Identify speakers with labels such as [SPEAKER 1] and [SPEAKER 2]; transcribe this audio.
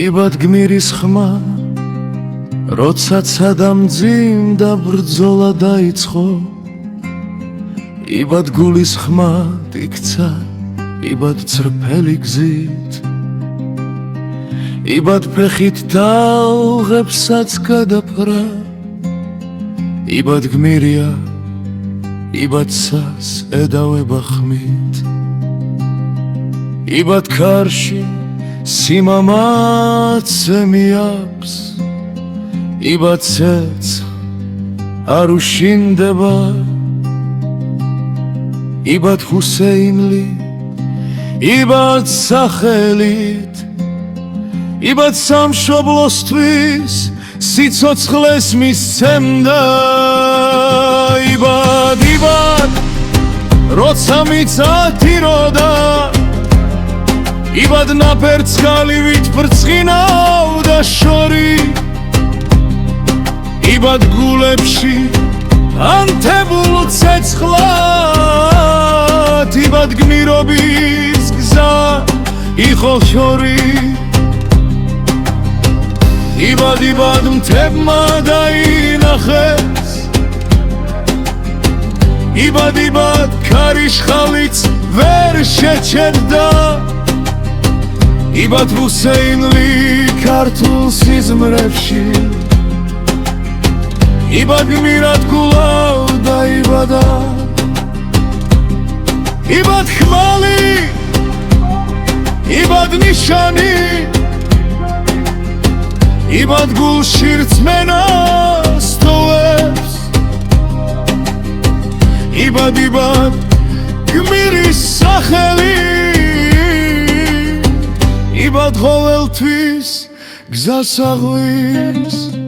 [SPEAKER 1] იბად გმირის ხმა როდესაც ადამიანდა ბრძოლა დაიწყო იბად გულის ხმა იქცა იბად წრფელი გზით იბად ფეხით თალღებსაც გადაფრა იბად გმირია იბადსას ედავება ხმით იბად ქარში სიმამაცე მიაქვს იბად ცეცხლ არ უშინდება იბად ჰუსეინლი იბად სახელით იბად სამშობლოსთვის სიცოცხლეს მისცემდა იბად როცა მიწათიროდა იბად ნაფერცხალივით ბრწყინავდა შორი იბად გულებში ანთებულ ცეცხლად იბად გმირობის გზა იყო შორი იბად მთებმა დაინახეს იბად ქარიშხალიც ვერ შეჩერდა იბად ჰუსეინლი ქართულ სიზმრებში იბად გმირად გულავ დაიბადა იბად ხმალი იბად ნიშანი იბად გულში რწმენას თოვებს იბად გმირის სახელი იბად ყოველთვის გზას აღვიძს